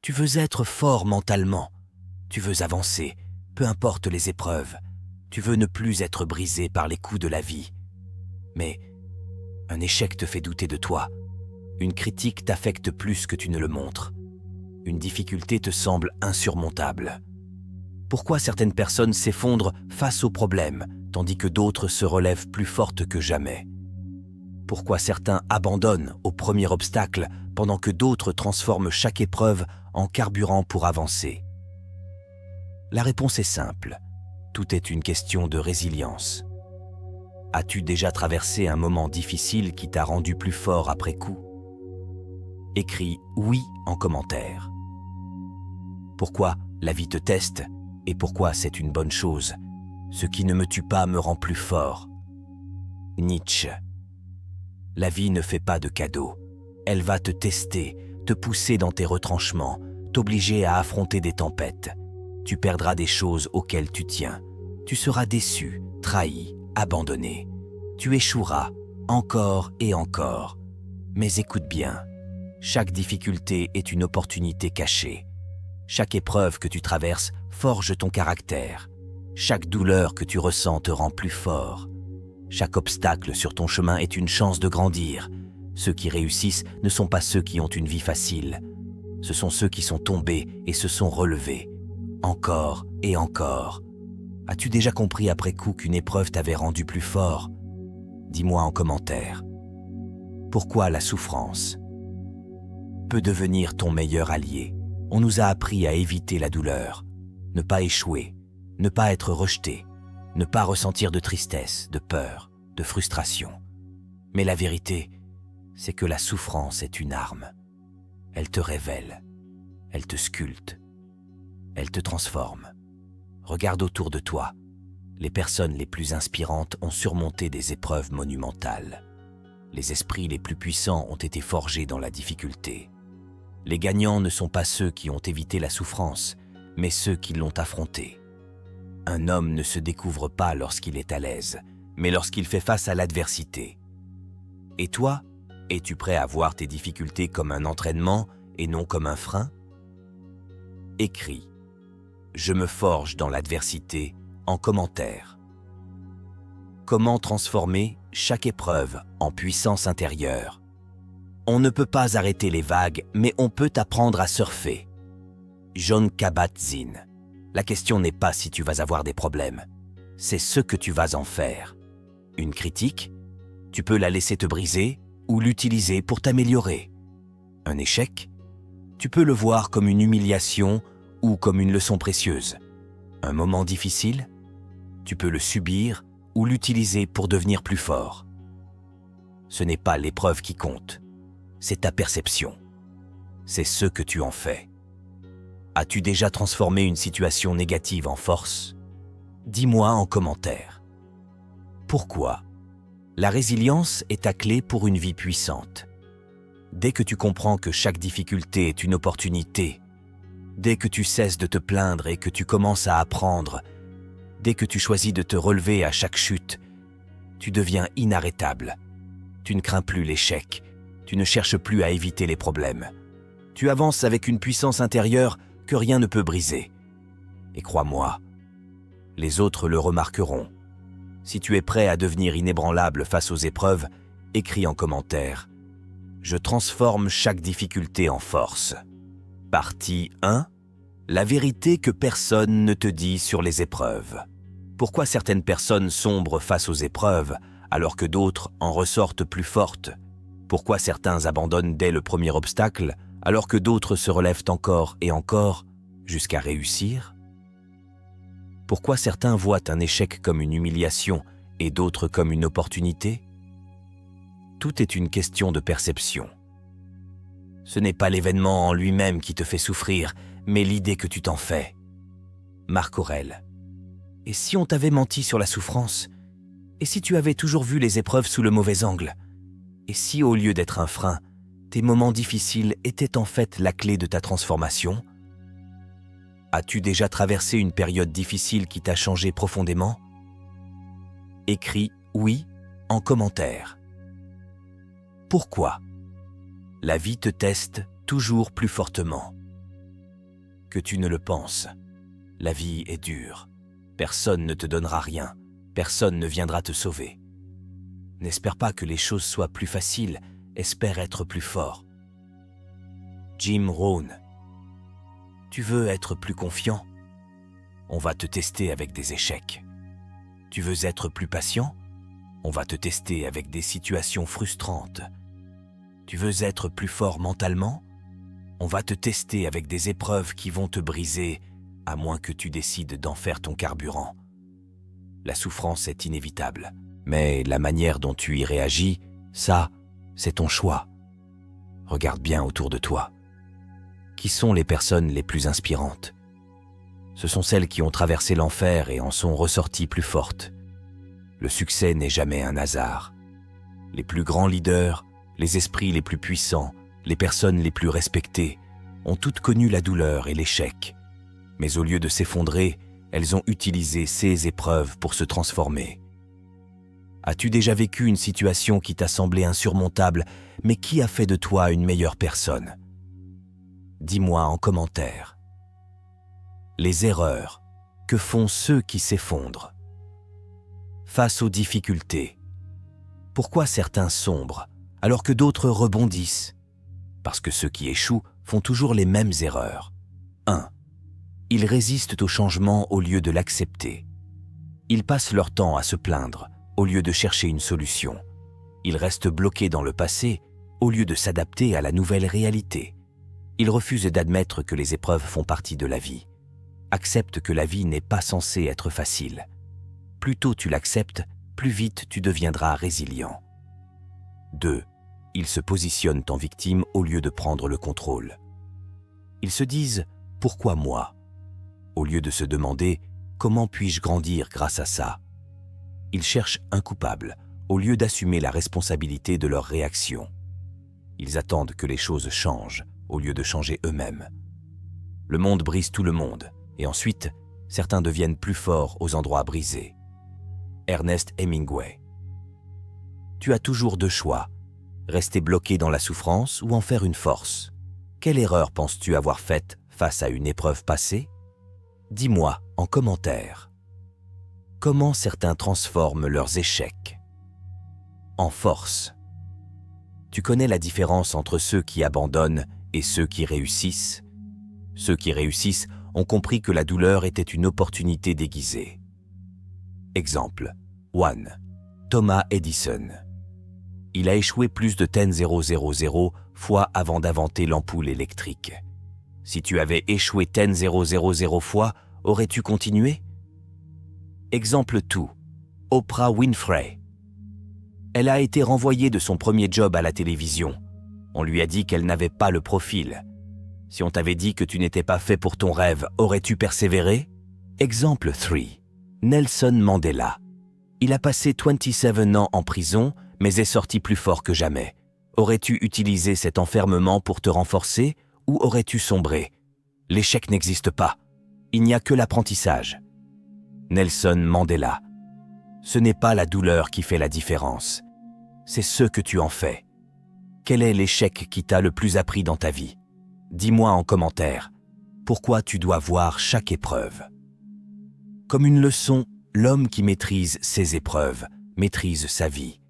Tu veux être fort mentalement. Tu veux avancer, peu importe les épreuves. Tu veux ne plus être brisé par les coups de la vie. Mais un échec te fait douter de toi. Une critique t'affecte plus que tu ne le montres. Une difficulté te semble insurmontable. Pourquoi certaines personnes s'effondrent face aux problèmes, tandis que d'autres se relèvent plus fortes que jamais? Pourquoi certains abandonnent au premier obstacle, pendant que d'autres transforment chaque épreuve en carburant pour avancer? La réponse est simple. Tout est une question de résilience. As-tu déjà traversé un moment difficile qui t'a rendu plus fort après coup? Écris « oui » en commentaire. Pourquoi la vie te teste et pourquoi c'est une bonne chose? Ce qui ne me tue pas me rend plus fort. Nietzsche. La vie ne fait pas de cadeaux. Elle va te tester, te pousser dans tes retranchements, t'obliger à affronter des tempêtes. Tu perdras des choses auxquelles tu tiens. Tu seras déçu, trahi, abandonné. Tu échoueras, encore et encore. Mais écoute bien, chaque difficulté est une opportunité cachée. Chaque épreuve que tu traverses forge ton caractère. Chaque douleur que tu ressens te rend plus fort. Chaque obstacle sur ton chemin est une chance de grandir. Ceux qui réussissent ne sont pas ceux qui ont une vie facile. Ce sont ceux qui sont tombés et se sont relevés. Encore et encore. As-tu déjà compris après coup qu'une épreuve t'avait rendu plus fort? Dis-moi en commentaire. Pourquoi la souffrance peut devenir ton meilleur allié? On nous a appris à éviter la douleur, ne pas échouer, ne pas être rejeté, ne pas ressentir de tristesse, de peur, de frustration. Mais la vérité, c'est que la souffrance est une arme. Elle te révèle, elle te sculpte, elle te transforme. Regarde autour de toi. Les personnes les plus inspirantes ont surmonté des épreuves monumentales. Les esprits les plus puissants ont été forgés dans la difficulté. Les gagnants ne sont pas ceux qui ont évité la souffrance, mais ceux qui l'ont affrontée. Un homme ne se découvre pas lorsqu'il est à l'aise, mais lorsqu'il fait face à l'adversité. Et toi, es-tu prêt à voir tes difficultés comme un entraînement et non comme un frein? Écris « Je me forge dans l'adversité » en commentaire. Comment transformer chaque épreuve en puissance intérieure? On ne peut pas arrêter les vagues, mais on peut apprendre à surfer. Jon Kabat-Zinn. La question n'est pas si tu vas avoir des problèmes, c'est ce que tu vas en faire. Une critique, tu peux la laisser te briser ou l'utiliser pour t'améliorer. Un échec, tu peux le voir comme une humiliation ou comme une leçon précieuse. Un moment difficile, tu peux le subir ou l'utiliser pour devenir plus fort. Ce n'est pas l'épreuve qui compte, c'est ta perception. C'est ce que tu en fais. As-tu déjà transformé une situation négative en force? Dis-moi en commentaire. Pourquoi? La résilience est ta clé pour une vie puissante. Dès que tu comprends que chaque difficulté est une opportunité, dès que tu cesses de te plaindre et que tu commences à apprendre, dès que tu choisis de te relever à chaque chute, tu deviens inarrêtable. Tu ne crains plus l'échec, tu ne cherches plus à éviter les problèmes. Tu avances avec une puissance intérieure que rien ne peut briser. Et crois-moi, les autres le remarqueront. Si tu es prêt à devenir inébranlable face aux épreuves, écris en commentaire « Je transforme chaque difficulté en force ». Partie 1. La vérité que personne ne te dit sur les épreuves. Pourquoi certaines personnes sombrent face aux épreuves alors que d'autres en ressortent plus fortes? Pourquoi certains abandonnent dès le premier obstacle alors que d'autres se relèvent encore et encore jusqu'à réussir? Pourquoi certains voient un échec comme une humiliation et d'autres comme une opportunité? Tout est une question de perception. Ce n'est pas l'événement en lui-même qui te fait souffrir, mais l'idée que tu t'en fais. Marc Aurèle. Et si on t'avait menti sur la souffrance? Et si tu avais toujours vu les épreuves sous le mauvais angle? Et si, au lieu d'être un frein, tes moments difficiles étaient en fait la clé de ta transformation? As-tu déjà traversé une période difficile qui t'a changé profondément? Écris « oui » en commentaire. Pourquoi? La vie te teste toujours plus fortement. que tu ne le penses. La vie est dure. Personne ne te donnera rien. Personne ne viendra te sauver. N'espère pas que les choses soient plus faciles. Espère être plus fort. Jim Rohn. Tu veux être plus confiant? On va te tester avec des échecs. Tu veux être plus patient? On va te tester avec des situations frustrantes. Tu veux être plus fort mentalement? On va te tester avec des épreuves qui vont te briser, à moins que tu décides d'en faire ton carburant. La souffrance est inévitable, mais la manière dont tu y réagis, ça, c'est ton choix. Regarde bien autour de toi. Qui sont les personnes les plus inspirantes? Ce sont celles qui ont traversé l'enfer et en sont ressorties plus fortes. Le succès n'est jamais un hasard. Les plus grands leaders, les esprits les plus puissants, les personnes les plus respectées, ont toutes connu la douleur et l'échec. Mais au lieu de s'effondrer, elles ont utilisé ces épreuves pour se transformer. As-tu déjà vécu une situation qui t'a semblé insurmontable, mais qui a fait de toi une meilleure personne? Dis-moi en commentaire. Les erreurs que font ceux qui s'effondrent. Face aux difficultés, pourquoi certains sombrent alors que d'autres rebondissent? Parce que ceux qui échouent font toujours les mêmes erreurs. 1. Ils résistent au changement au lieu de l'accepter. Ils passent leur temps à se plaindre au lieu de chercher une solution. Ils restent bloqués dans le passé au lieu de s'adapter à la nouvelle réalité. Ils refusent d'admettre que les épreuves font partie de la vie. Accepte que la vie n'est pas censée être facile. Plus tôt tu l'acceptes, plus vite tu deviendras résilient. 2. Ils se positionnent en victime au lieu de prendre le contrôle. Ils se disent « Pourquoi moi ?» au lieu de se demander « Comment puis-je grandir grâce à ça ?» Ils cherchent un coupable au lieu d'assumer la responsabilité de leurs réactions. Ils attendent que les choses changent au lieu de changer eux-mêmes. Le monde brise tout le monde et ensuite, certains deviennent plus forts aux endroits brisés. Ernest Hemingway. Tu as toujours deux choix, rester bloqué dans la souffrance ou en faire une force. Quelle erreur penses-tu avoir faite face à une épreuve passée? Dis-moi en commentaire. Comment certains transforment leurs échecs en force? Tu connais la différence entre ceux qui abandonnent et ceux qui réussissent? Ceux qui réussissent ont compris que la douleur était une opportunité déguisée. Exemple 1. Thomas Edison. Il a échoué plus de 10,000 fois avant d'inventer l'ampoule électrique. Si tu avais échoué 10,000 fois, aurais-tu continué? Exemple 2. Oprah Winfrey. Elle a été renvoyée de son premier job à la télévision. On lui a dit qu'elle n'avait pas le profil. Si on t'avait dit que tu n'étais pas fait pour ton rêve, aurais-tu persévéré? Exemple 3. Nelson Mandela. Il a passé 27 ans en prison, mais est sorti plus fort que jamais. Aurais-tu utilisé cet enfermement pour te renforcer ou aurais-tu sombré? L'échec n'existe pas. Il n'y a que l'apprentissage. Nelson Mandela. Ce n'est pas la douleur qui fait la différence. C'est ce que tu en fais. Quel est l'échec qui t'a le plus appris dans ta vie? Dis-moi en commentaire. Pourquoi tu dois voir chaque épreuve? Comme une leçon, l'homme qui maîtrise ses épreuves maîtrise sa vie.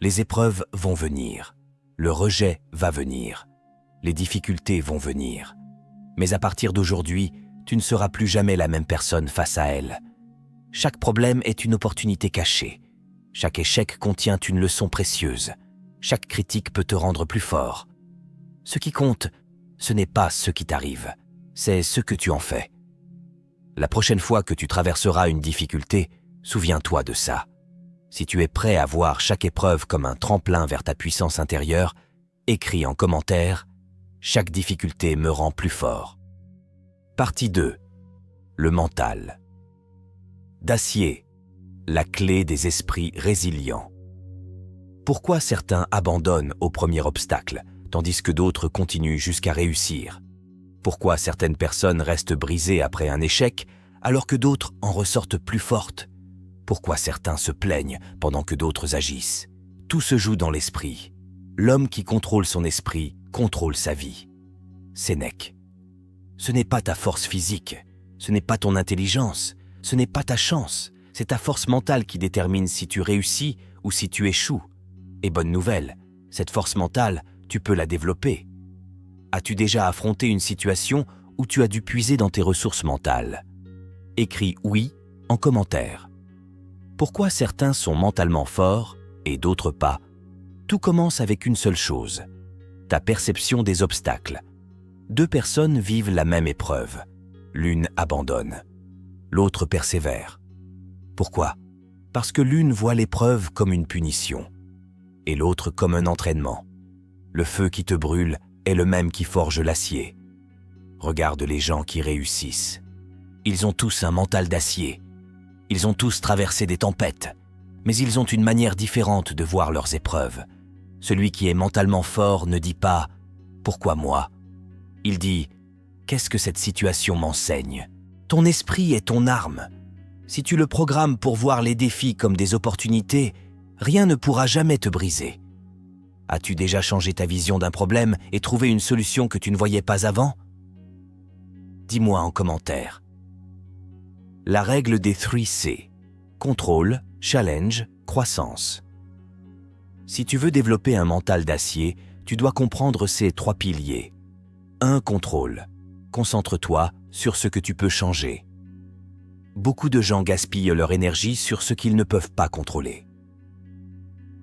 Les épreuves vont venir. Le rejet va venir. Les difficultés vont venir. Mais à partir d'aujourd'hui, tu ne seras plus jamais la même personne face à elles. Chaque problème est une opportunité cachée. Chaque échec contient une leçon précieuse. Chaque critique peut te rendre plus fort. Ce qui compte, ce n'est pas ce qui t'arrive, c'est ce que tu en fais. La prochaine fois que tu traverseras une difficulté, souviens-toi de ça. Si tu es prêt à voir chaque épreuve comme un tremplin vers ta puissance intérieure, écris en commentaire « Chaque difficulté me rend plus fort ». Partie 2. Le mental. D'acier, la clé des esprits résilients. Pourquoi certains abandonnent au premier obstacle, tandis que d'autres continuent jusqu'à réussir? Pourquoi certaines personnes restent brisées après un échec, alors que d'autres en ressortent plus fortes? Pourquoi certains se plaignent pendant que d'autres agissent? Tout se joue dans l'esprit. L'homme qui contrôle son esprit contrôle sa vie. Sénèque. Ce n'est pas ta force physique, ce n'est pas ton intelligence, ce n'est pas ta chance, c'est ta force mentale qui détermine si tu réussis ou si tu échoues. Et bonne nouvelle, cette force mentale, tu peux la développer. As-tu déjà affronté une situation où tu as dû puiser dans tes ressources mentales? Écris « oui » en commentaire. Pourquoi certains sont mentalement forts et d'autres pas? Tout commence avec une seule chose, ta perception des obstacles. Deux personnes vivent la même épreuve. L'une abandonne, l'autre persévère. Pourquoi? Parce que l'une voit l'épreuve comme une punition et l'autre comme un entraînement. Le feu qui te brûle est le même qui forge l'acier. Regarde les gens qui réussissent. Ils ont tous un mental d'acier. Ils ont tous traversé des tempêtes, mais ils ont une manière différente de voir leurs épreuves. Celui qui est mentalement fort ne dit pas « Pourquoi moi ?» Il dit « Qu'est-ce que cette situation m'enseigne ?» Ton esprit est ton arme. Si tu le programmes pour voir les défis comme des opportunités, rien ne pourra jamais te briser. As-tu déjà changé ta vision d'un problème et trouvé une solution que tu ne voyais pas avant? Dis-moi en commentaire. La règle des 3 C. Contrôle, challenge, croissance. Si tu veux développer un mental d'acier, tu dois comprendre ces 3 piliers. 1. Contrôle. Concentre-toi sur ce que tu peux changer. Beaucoup de gens gaspillent leur énergie sur ce qu'ils ne peuvent pas contrôler.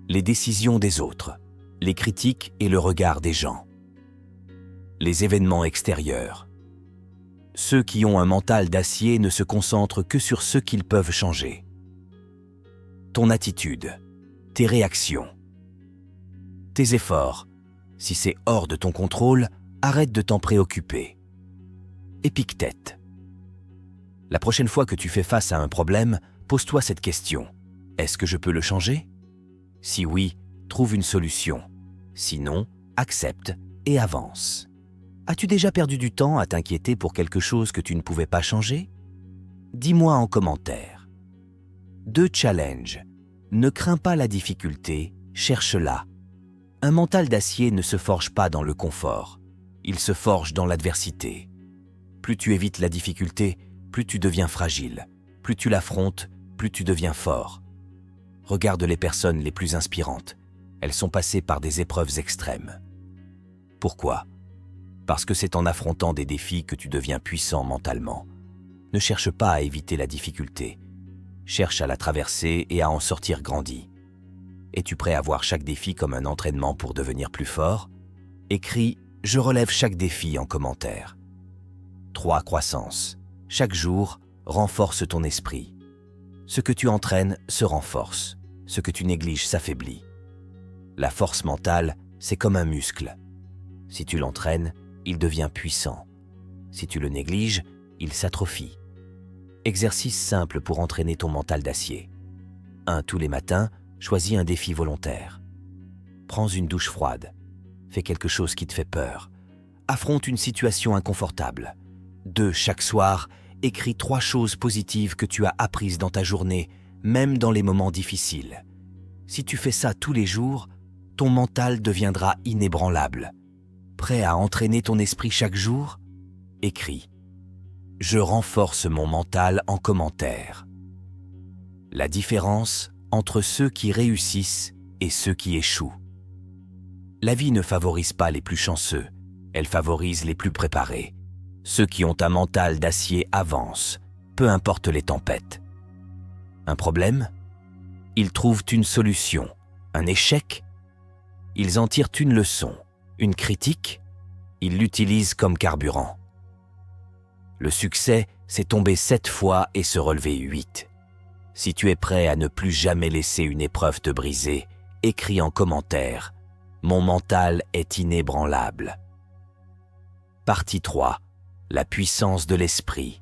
Les décisions des autres, les critiques et le regard des gens. Les événements extérieurs. Ceux qui ont un mental d'acier ne se concentrent que sur ce qu'ils peuvent changer. Ton attitude, tes réactions, tes efforts. Si c'est hors de ton contrôle, arrête de t'en préoccuper. Épictète. La prochaine fois que tu fais face à un problème, pose-toi cette question. Est-ce que je peux le changer? Si oui, trouve une solution. Sinon, accepte et avance. As-tu déjà perdu du temps à t'inquiéter pour quelque chose que tu ne pouvais pas changer? Dis-moi en commentaire. 2. Challenge. Ne crains pas la difficulté, cherche-la. Un mental d'acier ne se forge pas dans le confort. Il se forge dans l'adversité. Plus tu évites la difficulté, plus tu deviens fragile. Plus tu l'affrontes, plus tu deviens fort. Regarde les personnes les plus inspirantes. Elles sont passées par des épreuves extrêmes. Pourquoi? Parce que c'est en affrontant des défis que tu deviens puissant mentalement. Ne cherche pas à éviter la difficulté. Cherche à la traverser et à en sortir grandi. Es-tu prêt à voir chaque défi comme un entraînement pour devenir plus fort? Écris « Je relève chaque défi » en commentaire. 3. Croissance. Chaque jour, renforce ton esprit. Ce que tu entraînes se renforce. Ce que tu négliges s'affaiblit. La force mentale, c'est comme un muscle. Si tu l'entraînes, il devient puissant. Si tu le négliges, il s'atrophie. Exercice simple pour entraîner ton mental d'acier. 1. Tous les matins, choisis un défi volontaire. Prends une douche froide. Fais quelque chose qui te fait peur. Affronte une situation inconfortable. 2. Chaque soir, écris 3 choses positives que tu as apprises dans ta journée, même dans les moments difficiles. Si tu fais ça tous les jours, ton mental deviendra inébranlable. Prêt à entraîner ton esprit chaque jour? Écris « Je renforce mon mental » en commentaire. La différence entre ceux qui réussissent et ceux qui échouent. La vie ne favorise pas les plus chanceux, elle favorise les plus préparés. Ceux qui ont un mental d'acier avancent, peu importe les tempêtes. Un problème? Ils trouvent une solution. Un échec? Ils en tirent une leçon. Une critique? Ils l'utilisent comme carburant. Le succès, c'est tomber 7 fois et se relever 8. Si tu es prêt à ne plus jamais laisser une épreuve te briser, écris en commentaire « Mon mental est inébranlable ». Partie 3. La puissance de l'esprit.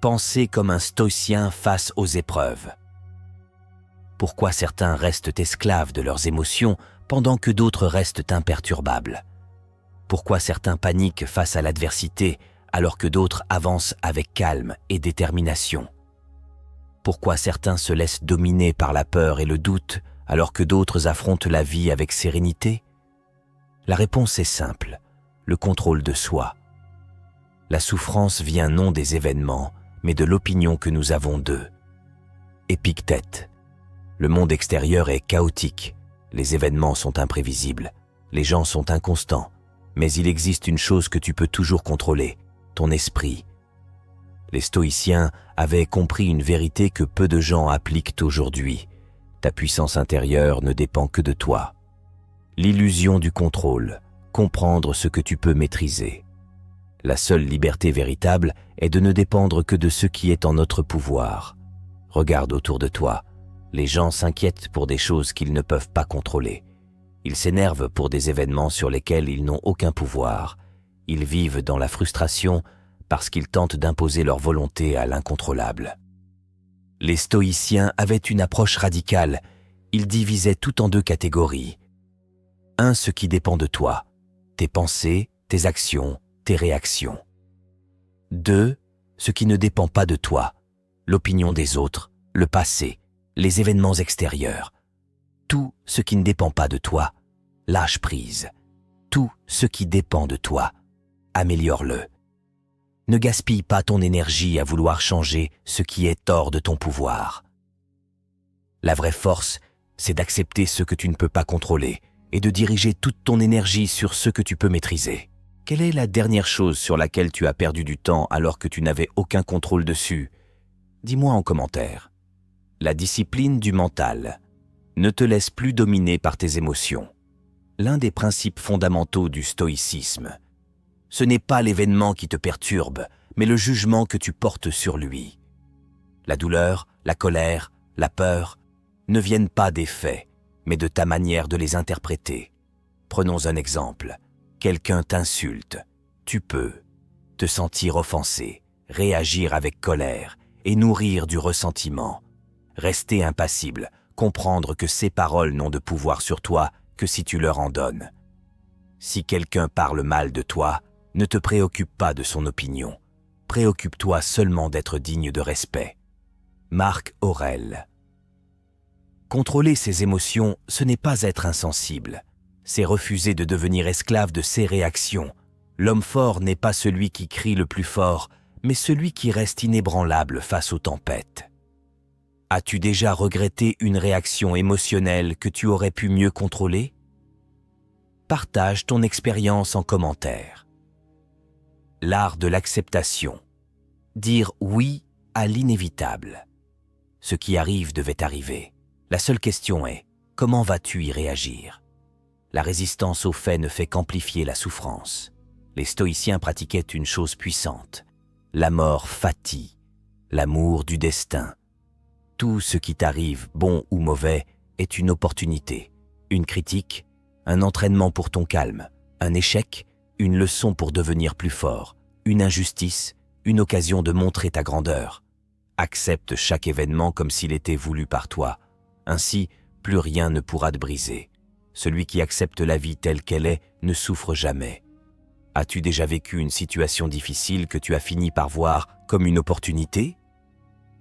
Pensez comme un stoïcien face aux épreuves. Pourquoi certains restent esclaves de leurs émotions pendant que d'autres restent imperturbables? Pourquoi certains paniquent face à l'adversité alors que d'autres avancent avec calme et détermination? Pourquoi certains se laissent dominer par la peur et le doute alors que d'autres affrontent la vie avec sérénité? La réponse est simple, le contrôle de soi. La souffrance vient non des événements, mais de l'opinion que nous avons d'eux. Épictète. Le monde extérieur est chaotique, les événements sont imprévisibles, les gens sont inconstants, mais il existe une chose que tu peux toujours contrôler, ton esprit. Les stoïciens avaient compris une vérité que peu de gens appliquent aujourd'hui. Ta puissance intérieure ne dépend que de toi. L'illusion du contrôle, comprendre ce que tu peux maîtriser. La seule liberté véritable est de ne dépendre que de ce qui est en notre pouvoir. Regarde autour de toi. Les gens s'inquiètent pour des choses qu'ils ne peuvent pas contrôler. Ils s'énervent pour des événements sur lesquels ils n'ont aucun pouvoir. Ils vivent dans la frustration parce qu'ils tentent d'imposer leur volonté à l'incontrôlable. Les stoïciens avaient une approche radicale. Ils divisaient tout en deux catégories. 1. Ce qui dépend de toi, tes pensées, tes actions, tes réactions. 2. Ce qui ne dépend pas de toi, l'opinion des autres, le passé, les événements extérieurs. Tout ce qui ne dépend pas de toi, lâche prise. Tout ce qui dépend de toi, améliore-le. Ne gaspille pas ton énergie à vouloir changer ce qui est hors de ton pouvoir. La vraie force, c'est d'accepter ce que tu ne peux pas contrôler et de diriger toute ton énergie sur ce que tu peux maîtriser. Quelle est la dernière chose sur laquelle tu as perdu du temps alors que tu n'avais aucun contrôle dessus? Dis-moi en commentaire. La discipline du mental. Ne te laisse plus dominer par tes émotions. L'un des principes fondamentaux du stoïcisme. Ce n'est pas l'événement qui te perturbe, mais le jugement que tu portes sur lui. La douleur, la colère, la peur ne viennent pas des faits, mais de ta manière de les interpréter. Prenons un exemple. Quelqu'un t'insulte. Tu peux te sentir offensé, réagir avec colère et nourrir du ressentiment. Rester impassible, comprendre que ces paroles n'ont de pouvoir sur toi que si tu leur en donnes. Si quelqu'un parle mal de toi, ne te préoccupe pas de son opinion. Préoccupe-toi seulement d'être digne de respect. Marc Aurèle. Contrôler ses émotions, ce n'est pas être insensible. C'est refuser de devenir esclave de ses réactions. L'homme fort n'est pas celui qui crie le plus fort, mais celui qui reste inébranlable face aux tempêtes. As-tu déjà regretté une réaction émotionnelle que tu aurais pu mieux contrôler? Partage ton expérience en commentaire. L'art de l'acceptation. Dire oui à l'inévitable. Ce qui arrive devait arriver. La seule question est, comment vas-tu y réagir? La résistance aux faits ne fait qu'amplifier la souffrance. Les stoïciens pratiquaient une chose puissante. La mort fati, l'amour du destin. Tout ce qui t'arrive, bon ou mauvais, est une opportunité, une critique, un entraînement pour ton calme, un échec, une leçon pour devenir plus fort, une injustice, une occasion de montrer ta grandeur. Accepte chaque événement comme s'il était voulu par toi. Ainsi, plus rien ne pourra te briser. Celui qui accepte la vie telle qu'elle est ne souffre jamais. As-tu déjà vécu une situation difficile que tu as fini par voir comme une opportunité?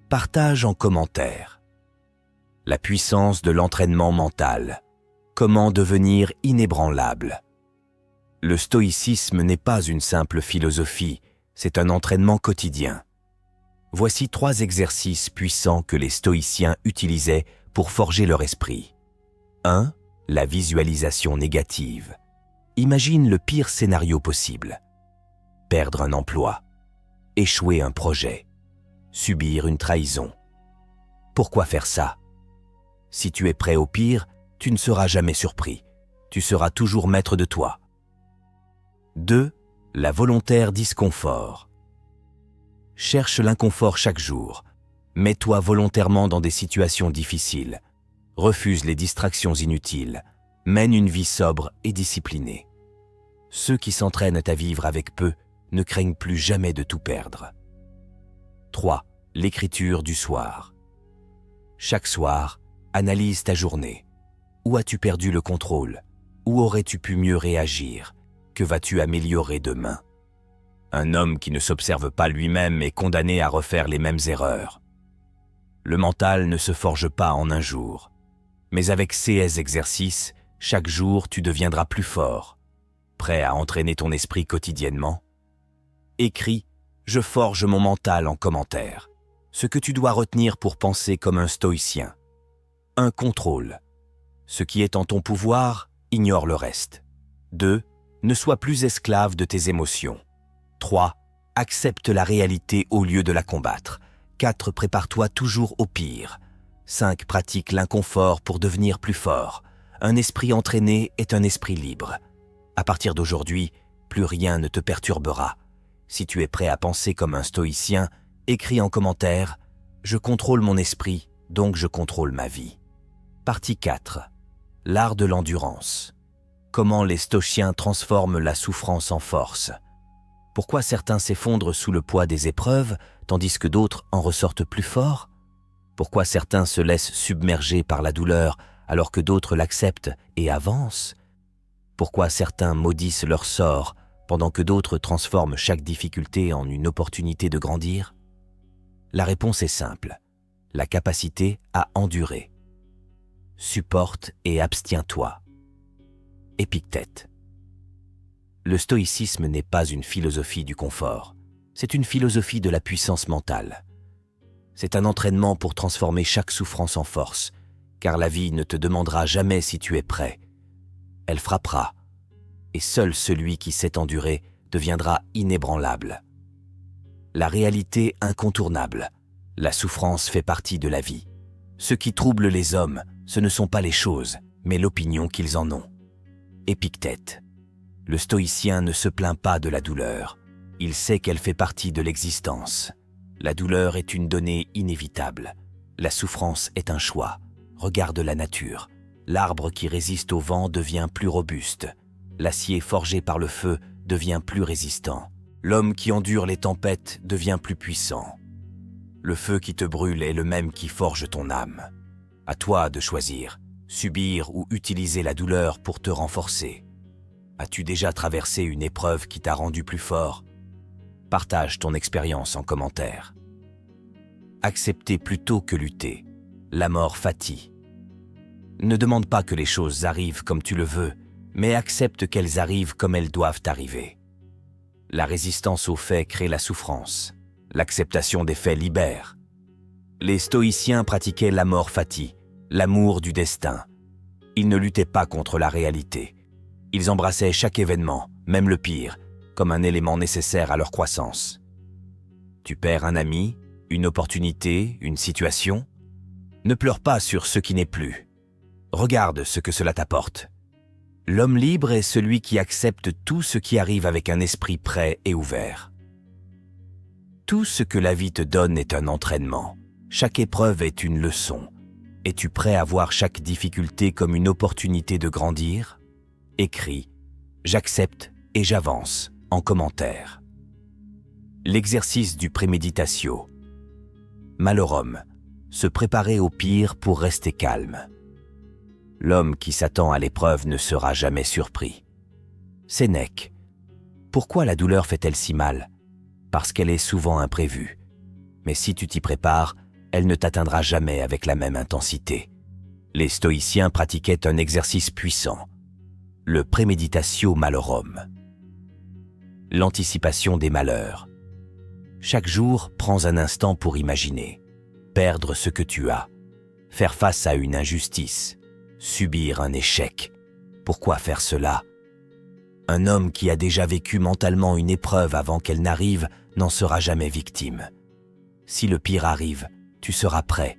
Partage en commentaire. La puissance de l'entraînement mental. Comment devenir inébranlable? Le stoïcisme n'est pas une simple philosophie, c'est un entraînement quotidien. Voici 3 exercices puissants que les stoïciens utilisaient pour forger leur esprit. 1. La visualisation négative. Imagine le pire scénario possible. Perdre un emploi, échouer un projet, subir une trahison. Pourquoi faire ça? Si tu es prêt au pire, tu ne seras jamais surpris. Tu seras toujours maître de toi. 2. La volontaire disconfort. Cherche l'inconfort chaque jour. Mets-toi volontairement dans des situations difficiles. Refuse les distractions inutiles. Mène une vie sobre et disciplinée. Ceux qui s'entraînent à vivre avec peu ne craignent plus jamais de tout perdre. 3. L'écriture du soir. Chaque soir, analyse ta journée. Où as-tu perdu le contrôle? Où aurais-tu pu mieux réagir? Que vas-tu améliorer demain? Un homme qui ne s'observe pas lui-même est condamné à refaire les mêmes erreurs. Le mental ne se forge pas en un jour. Mais avec ces exercices, chaque jour tu deviendras plus fort. Prêt à entraîner ton esprit quotidiennement? Écris « Je forge mon mental » en commentaire. Ce que tu dois retenir pour penser comme un stoïcien. 1. Contrôle. Ce qui est en ton pouvoir, ignore le reste. 2. Ne sois plus esclave de tes émotions. 3. Accepte la réalité au lieu de la combattre. 4. Prépare-toi toujours au pire. 5. Pratique l'inconfort pour devenir plus fort. Un esprit entraîné est un esprit libre. À partir d'aujourd'hui, plus rien ne te perturbera. Si tu es prêt à penser comme un stoïcien, écris en commentaire « Je contrôle mon esprit, donc je contrôle ma vie ». Partie 4. L'art de l'endurance. Comment les stoïciens transforment la souffrance en force. Pourquoi certains s'effondrent sous le poids des épreuves, tandis que d'autres en ressortent plus forts? Pourquoi certains se laissent submerger par la douleur, alors que d'autres l'acceptent et avancent? Pourquoi certains maudissent leur sort, pendant que d'autres transforment chaque difficulté en une opportunité de grandir? La réponse est simple. La capacité à endurer. Supporte et abstiens-toi. Épictète. Le stoïcisme n'est pas une philosophie du confort, c'est une philosophie de la puissance mentale. C'est un entraînement pour transformer chaque souffrance en force, car la vie ne te demandera jamais si tu es prêt. Elle frappera, et seul celui qui sait endurer deviendra inébranlable. La réalité incontournable, la souffrance fait partie de la vie. Ce qui trouble les hommes, ce ne sont pas les choses, mais l'opinion qu'ils en ont. Épictète. Le stoïcien ne se plaint pas de la douleur. Il sait qu'elle fait partie de l'existence. La douleur est une donnée inévitable. La souffrance est un choix. Regarde la nature. L'arbre qui résiste au vent devient plus robuste. L'acier forgé par le feu devient plus résistant. L'homme qui endure les tempêtes devient plus puissant. Le feu qui te brûle est le même qui forge ton âme. À toi de choisir, subir ou utiliser la douleur pour te renforcer. As-tu déjà traversé une épreuve qui t'a rendu plus fort? Partage ton expérience en commentaire. Accepter plutôt que lutter. La mort fatigue. Ne demande pas que les choses arrivent comme tu le veux, mais accepte qu'elles arrivent comme elles doivent arriver. La résistance aux faits crée la souffrance. L'acceptation des faits libère. Les stoïciens pratiquaient l'amor fati, l'amour du destin. Ils ne luttaient pas contre la réalité. Ils embrassaient chaque événement, même le pire, comme un élément nécessaire à leur croissance. Tu perds un ami, une opportunité, une situation? Ne pleure pas sur ce qui n'est plus. Regarde ce que cela t'apporte. L'homme libre est celui qui accepte tout ce qui arrive avec un esprit prêt et ouvert. Tout ce que la vie te donne est un entraînement. Chaque épreuve est une leçon. Es-tu prêt à voir chaque difficulté comme une opportunité de grandir? Écris « J'accepte et j'avance » en commentaire. L'exercice du préméditatio. Malorum, se préparer au pire pour rester calme. L'homme qui s'attend à l'épreuve ne sera jamais surpris. Sénèque. Pourquoi la douleur fait-elle si mal? Parce qu'elle est souvent imprévue. Mais si tu t'y prépares, elle ne t'atteindra jamais avec la même intensité. Les stoïciens pratiquaient un exercice puissant, le préméditatio malorum. L'anticipation des malheurs. Chaque jour, prends un instant pour imaginer, perdre ce que tu as, faire face à une injustice, subir un échec. Pourquoi faire cela? Un homme qui a déjà vécu mentalement une épreuve avant qu'elle n'arrive n'en sera jamais victime. Si le pire arrive, tu seras prêt.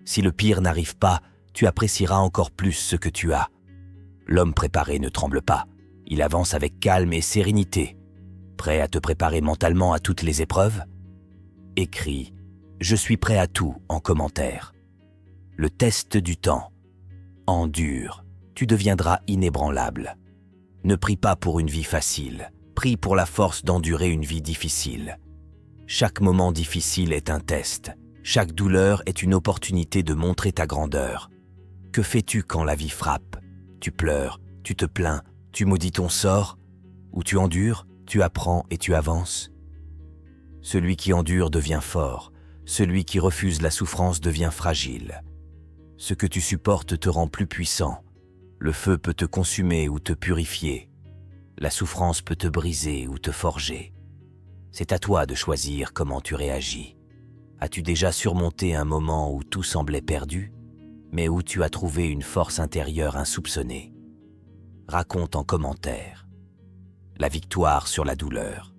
Si le pire n'arrive pas, tu apprécieras encore plus ce que tu as. L'homme préparé ne tremble pas. Il avance avec calme et sérénité. Prêt à te préparer mentalement à toutes les épreuves? Écris « Je suis prêt à tout » en commentaire. Le test du temps. Endure, tu deviendras inébranlable. Ne prie pas pour une vie facile, prie pour la force d'endurer une vie difficile. Chaque moment difficile est un test. Chaque douleur est une opportunité de montrer ta grandeur. Que fais-tu quand la vie frappe? Tu pleures, tu te plains, tu maudis ton sort? Ou tu endures, tu apprends et tu avances? Celui qui endure devient fort. Celui qui refuse la souffrance devient fragile. Ce que tu supportes te rend plus puissant. Le feu peut te consumer ou te purifier. La souffrance peut te briser ou te forger. C'est à toi de choisir comment tu réagis. As-tu déjà surmonté un moment où tout semblait perdu, mais où tu as trouvé une force intérieure insoupçonnée? Raconte en commentaire. La victoire sur la douleur.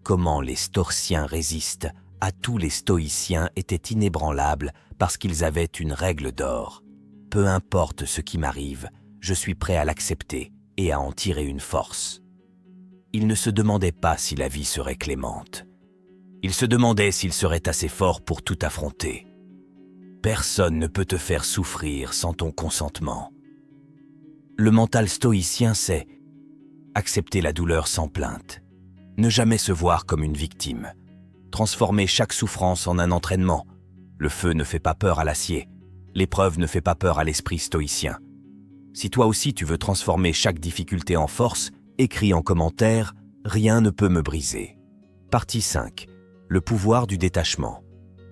Comment les Storciens résistent à tous les stoïciens étaient inébranlables parce qu'ils avaient une règle d'or. Peu importe ce qui m'arrive, je suis prêt à l'accepter et à en tirer une force. Ils ne se demandaient pas si la vie serait clémente. Ils se demandaient s'ils seraient assez forts pour tout affronter. Personne ne peut te faire souffrir sans ton consentement. Le mental stoïcien, c'est accepter la douleur sans plainte, ne jamais se voir comme une victime, transformer chaque souffrance en un entraînement. Le feu ne fait pas peur à l'acier, l'épreuve ne fait pas peur à l'esprit stoïcien. Si toi aussi tu veux transformer chaque difficulté en force, écris en commentaire « Rien ne peut me briser ». Partie 5. Le pouvoir du détachement.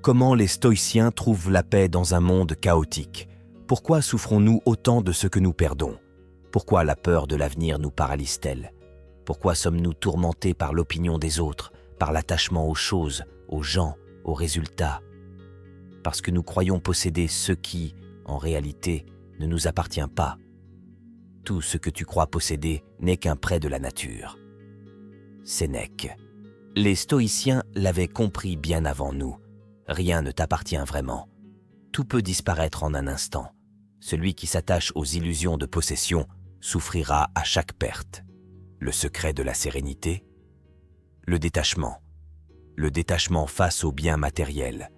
Comment les stoïciens trouvent la paix dans un monde chaotique? Pourquoi souffrons-nous autant de ce que nous perdons? Pourquoi la peur de l'avenir nous paralyse-t-elle? Pourquoi sommes-nous tourmentés par l'opinion des autres, par l'attachement aux choses, aux gens, aux résultats? Parce que nous croyons posséder ce qui, en réalité, ne nous appartient pas. Tout ce que tu crois posséder n'est qu'un prêt de la nature. Sénèque. Les stoïciens l'avaient compris bien avant nous. Rien ne t'appartient vraiment. Tout peut disparaître en un instant. Celui qui s'attache aux illusions de possession souffrira à chaque perte. Le secret de la sérénité? Le détachement. Le détachement face aux biens matériels.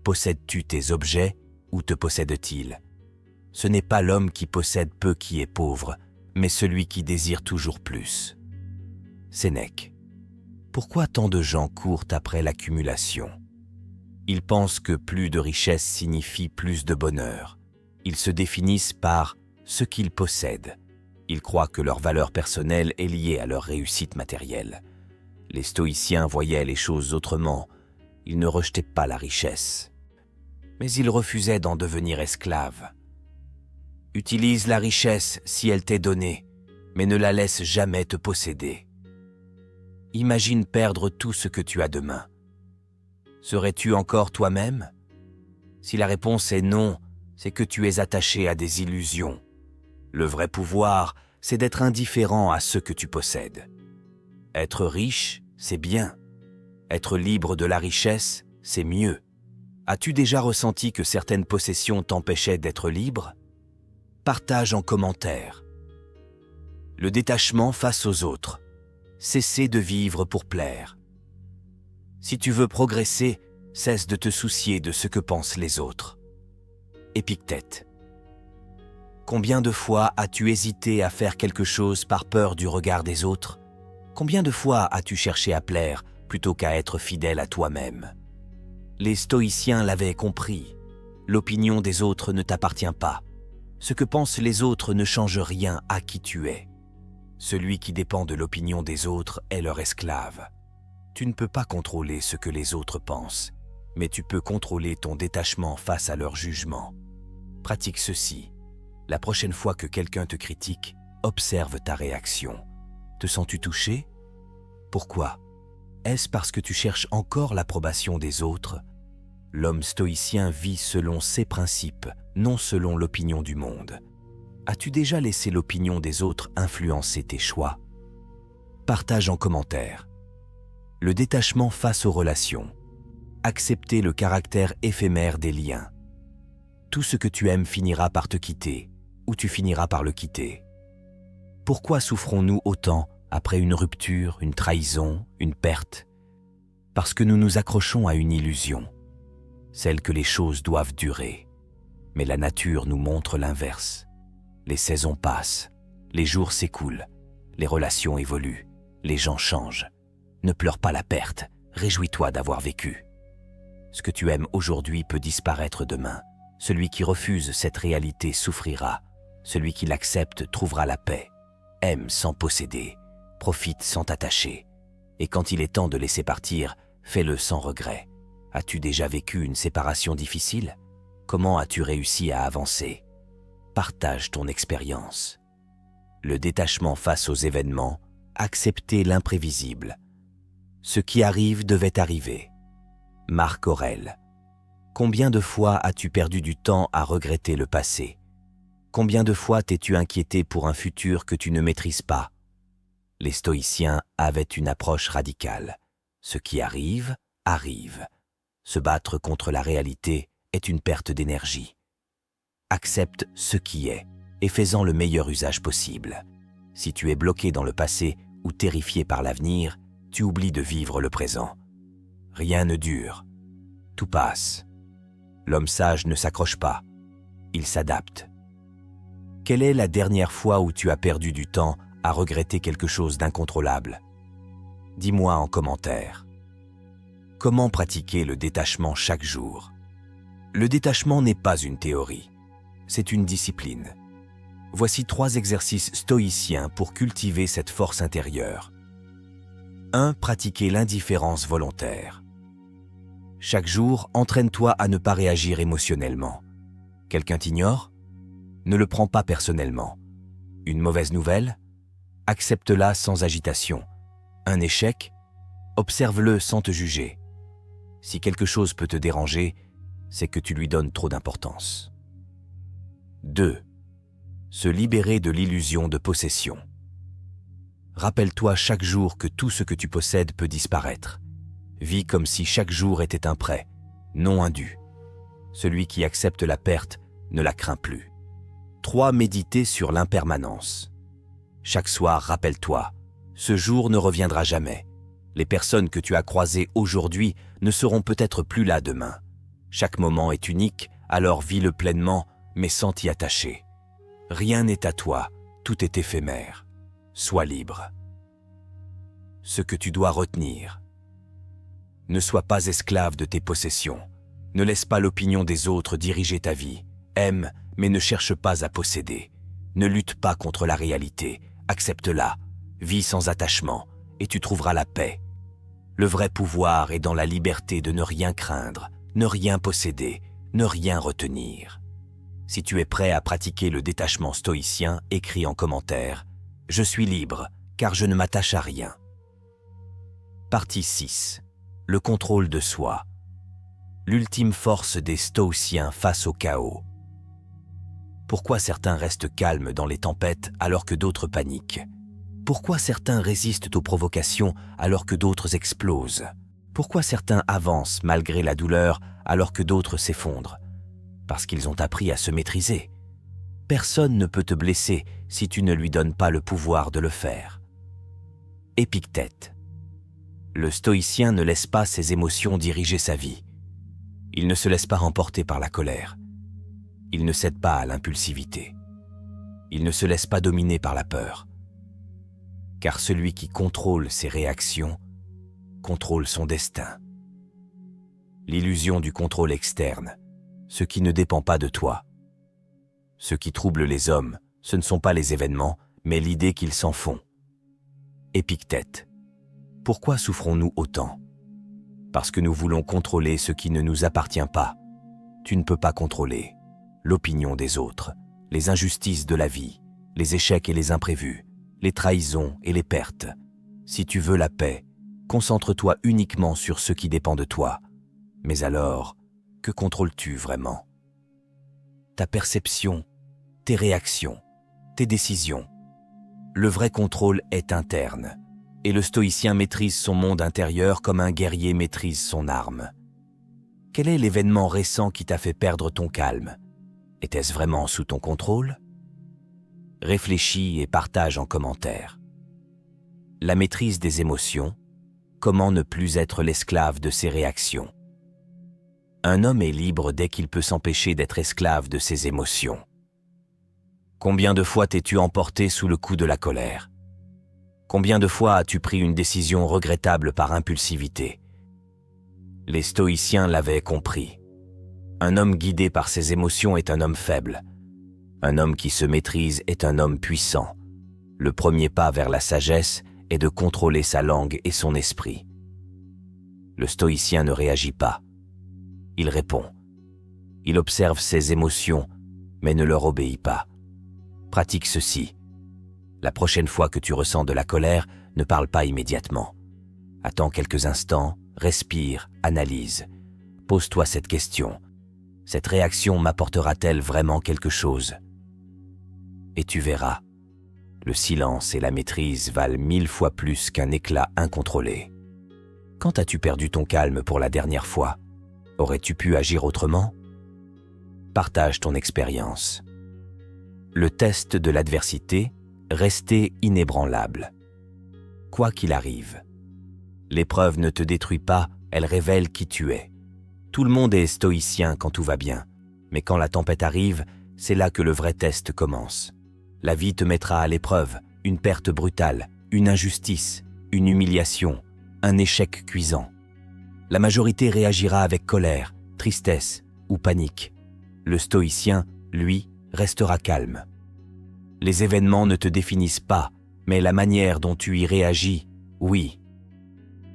Possèdes-tu tes objets ou te possède-t-il? Ce n'est pas l'homme qui possède peu qui est pauvre, mais celui qui désire toujours plus. Sénèque. Pourquoi tant de gens courent après l'accumulation? Ils pensent que plus de richesse signifie plus de bonheur. Ils se définissent par ce qu'ils possèdent. Ils croient que leur valeur personnelle est liée à leur réussite matérielle. Les stoïciens voyaient les choses autrement. Ils ne rejetaient pas la richesse. Mais ils refusaient d'en devenir esclaves. Utilise la richesse si elle t'est donnée, mais ne la laisse jamais te posséder. Imagine perdre tout ce que tu as demain. Serais-tu encore toi-même? Si la réponse est non, c'est que tu es attaché à des illusions. Le vrai pouvoir, c'est d'être indifférent à ce que tu possèdes. Être riche, c'est bien. Être libre de la richesse, c'est mieux. As-tu déjà ressenti que certaines possessions t'empêchaient d'être libre? Partage en commentaire. Le détachement face aux autres. Cesser de vivre pour plaire. Si tu veux progresser, cesse de te soucier de ce que pensent les autres. Épictète. Combien de fois as-tu hésité à faire quelque chose par peur du regard des autres? Combien de fois as-tu cherché à plaire plutôt qu'à être fidèle à toi-même? Les stoïciens l'avaient compris. L'opinion des autres ne t'appartient pas. Ce que pensent les autres ne change rien à qui tu es. Celui qui dépend de l'opinion des autres est leur esclave. Tu ne peux pas contrôler ce que les autres pensent, mais tu peux contrôler ton détachement face à leur jugement. Pratique ceci. La prochaine fois que quelqu'un te critique, observe ta réaction. Te sens-tu touché? Pourquoi? Est-ce parce que tu cherches encore l'approbation des autres? L'homme stoïcien vit selon ses principes, non selon l'opinion du monde. As-tu déjà laissé l'opinion des autres influencer tes choix? Partage en commentaire. Le détachement face aux relations. Accepter le caractère éphémère des liens. Tout ce que tu aimes finira par te quitter, ou tu finiras par le quitter. Pourquoi souffrons-nous autant après une rupture, une trahison, une perte? Parce que nous nous accrochons à une illusion, celle que les choses doivent durer. Mais la nature nous montre l'inverse. Les saisons passent, les jours s'écoulent, les relations évoluent, les gens changent. Ne pleure pas la perte, réjouis-toi d'avoir vécu. Ce que tu aimes aujourd'hui peut disparaître demain. Celui qui refuse cette réalité souffrira. Celui qui l'accepte trouvera la paix. Aime sans posséder, profite sans t'attacher. Et quand il est temps de laisser partir, fais-le sans regret. As-tu déjà vécu une séparation difficile? Comment as-tu réussi à avancer? Partage ton expérience. Le détachement face aux événements, accepter l'imprévisible. Ce qui arrive devait arriver. Marc Aurèle. Combien de fois as-tu perdu du temps à regretter le passé? Combien de fois t'es-tu inquiété pour un futur que tu ne maîtrises pas? Les stoïciens avaient une approche radicale. Ce qui arrive, arrive. Se battre contre la réalité est une perte d'énergie. Accepte ce qui est et fais-en le meilleur usage possible. Si tu es bloqué dans le passé ou terrifié par l'avenir, tu oublies de vivre le présent. Rien ne dure. Tout passe. L'homme sage ne s'accroche pas. Il s'adapte. Quelle est la dernière fois où tu as perdu du temps à regretter quelque chose d'incontrôlable? Dis-moi en commentaire. Comment pratiquer le détachement chaque jour? Le détachement n'est pas une théorie. C'est une discipline. Voici 3 exercices stoïciens pour cultiver cette force intérieure. 1. Pratiquer l'indifférence volontaire. Chaque jour, entraîne-toi à ne pas réagir émotionnellement. Quelqu'un t'ignore? Ne le prends pas personnellement. Une mauvaise nouvelle? Accepte-la sans agitation. Un échec? Observe-le sans te juger. Si quelque chose peut te déranger, c'est que tu lui donnes trop d'importance. 2. Se libérer de l'illusion de possession. Rappelle-toi chaque jour que tout ce que tu possèdes peut disparaître. Vis comme si chaque jour était un prêt, non un dû. Celui qui accepte la perte ne la craint plus. 3. Méditer sur l'impermanence. Chaque soir, rappelle-toi, ce jour ne reviendra jamais. Les personnes que tu as croisées aujourd'hui ne seront peut-être plus là demain. Chaque moment est unique, alors vis-le pleinement, mais sans t'y attacher. Rien n'est à toi, tout est éphémère. Sois libre. Ce que tu dois retenir. Ne sois pas esclave de tes possessions. Ne laisse pas l'opinion des autres diriger ta vie. Aime, mais ne cherche pas à posséder. Ne lutte pas contre la réalité. Accepte-la. Vis sans attachement, et tu trouveras la paix. Le vrai pouvoir est dans la liberté de ne rien craindre, ne rien posséder, ne rien retenir. Si tu es prêt à pratiquer le détachement stoïcien, écris en commentaire « Je suis libre, car je ne m'attache à rien ». Partie 6. Le contrôle de soi. L'ultime force des stoïciens face au chaos. Pourquoi certains restent calmes dans les tempêtes alors que d'autres paniquent? Pourquoi certains résistent aux provocations alors que d'autres explosent? Pourquoi certains avancent malgré la douleur alors que d'autres s'effondrent? Parce qu'ils ont appris à se maîtriser. Personne ne peut te blesser si tu ne lui donnes pas le pouvoir de le faire. Épictète. Le stoïcien ne laisse pas ses émotions diriger sa vie. Il ne se laisse pas emporter par la colère. Il ne cède pas à l'impulsivité. Il ne se laisse pas dominer par la peur. Car celui qui contrôle ses réactions contrôle son destin. L'illusion du contrôle externe, ce qui ne dépend pas de toi. Ce qui trouble les hommes, ce ne sont pas les événements, mais l'idée qu'ils s'en font. Épictète. Pourquoi souffrons-nous autant? Parce que nous voulons contrôler ce qui ne nous appartient pas. Tu ne peux pas contrôler l'opinion des autres, les injustices de la vie, les échecs et les imprévus, les trahisons et les pertes. Si tu veux la paix, concentre-toi uniquement sur ce qui dépend de toi. Mais alors, que contrôles-tu vraiment? Ta perception, tes réactions, tes décisions. Le vrai contrôle est interne, et le stoïcien maîtrise son monde intérieur comme un guerrier maîtrise son arme. Quel est l'événement récent qui t'a fait perdre ton calme? Était-ce vraiment sous ton contrôle? Réfléchis et partage en commentaire. La maîtrise des émotions, comment ne plus être l'esclave de ses réactions? Un homme est libre dès qu'il peut s'empêcher d'être esclave de ses émotions. Combien de fois t'es-tu emporté sous le coup de la colère? Combien de fois as-tu pris une décision regrettable par impulsivité? Les stoïciens l'avaient compris. Un homme guidé par ses émotions est un homme faible. Un homme qui se maîtrise est un homme puissant. Le premier pas vers la sagesse est de contrôler sa langue et son esprit. Le stoïcien ne réagit pas. Il répond. Il observe ses émotions, mais ne leur obéit pas. Pratique ceci. La prochaine fois que tu ressens de la colère, ne parle pas immédiatement. Attends quelques instants, respire, analyse. Pose-toi cette question. Cette réaction m'apportera-t-elle vraiment quelque chose? Et tu verras. Le silence et la maîtrise valent 1000 fois plus qu'un éclat incontrôlé. Quand as-tu perdu ton calme pour la dernière fois? Aurais-tu pu agir autrement? Partage ton expérience. Le test de l'adversité, rester inébranlable. Quoi qu'il arrive. L'épreuve ne te détruit pas, elle révèle qui tu es. Tout le monde est stoïcien quand tout va bien, mais quand la tempête arrive, c'est là que le vrai test commence. La vie te mettra à l'épreuve, une perte brutale, une injustice, une humiliation, un échec cuisant. La majorité réagira avec colère, tristesse ou panique. Le stoïcien, lui, restera calme. Les événements ne te définissent pas, mais la manière dont tu y réagis, oui.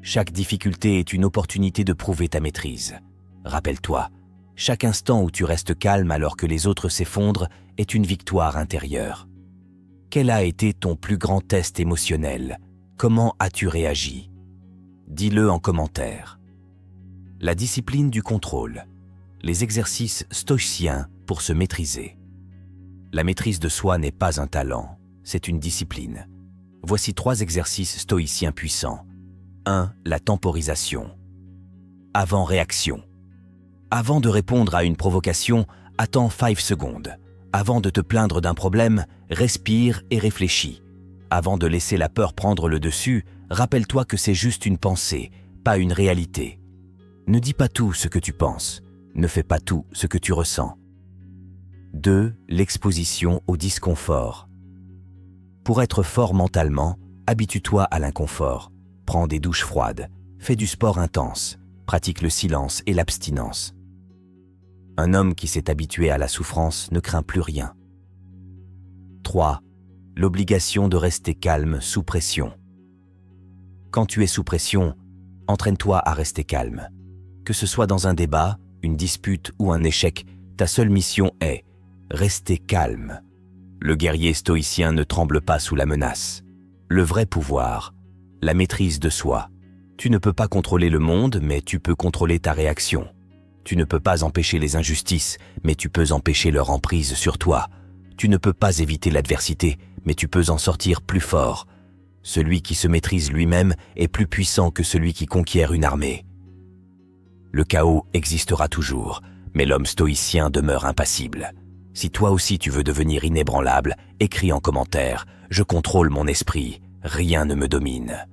Chaque difficulté est une opportunité de prouver ta maîtrise. Rappelle-toi, chaque instant où tu restes calme alors que les autres s'effondrent est une victoire intérieure. Quel a été ton plus grand test émotionnel? Comment as-tu réagi? Dis-le en commentaire. La discipline du contrôle. Les exercices stoïciens pour se maîtriser. La maîtrise de soi n'est pas un talent, c'est une discipline. Voici 3 exercices stoïciens puissants. 1. La temporisation. Avant-réaction. Avant de répondre à une provocation, attends 5 secondes. Avant de te plaindre d'un problème, respire et réfléchis. Avant de laisser la peur prendre le dessus, rappelle-toi que c'est juste une pensée, pas une réalité. Ne dis pas tout ce que tu penses, ne fais pas tout ce que tu ressens. 2. L'exposition au disconfort. Pour être fort mentalement, habitue-toi à l'inconfort. Prends des douches froides, fais du sport intense, pratique le silence et l'abstinence. Un homme qui s'est habitué à la souffrance ne craint plus rien. 3. L'obligation de rester calme sous pression. Quand tu es sous pression, entraîne-toi à rester calme. Que ce soit dans un débat, une dispute ou un échec, ta seule mission est rester calme. Le guerrier stoïcien ne tremble pas sous la menace. Le vrai pouvoir, la maîtrise de soi. Tu ne peux pas contrôler le monde, mais tu peux contrôler ta réaction. Tu ne peux pas empêcher les injustices, mais tu peux empêcher leur emprise sur toi. Tu ne peux pas éviter l'adversité, mais tu peux en sortir plus fort. Celui qui se maîtrise lui-même est plus puissant que celui qui conquiert une armée. Le chaos existera toujours, mais l'homme stoïcien demeure impassible. Si toi aussi tu veux devenir inébranlable, écris en commentaire « Je contrôle mon esprit, rien ne me domine ».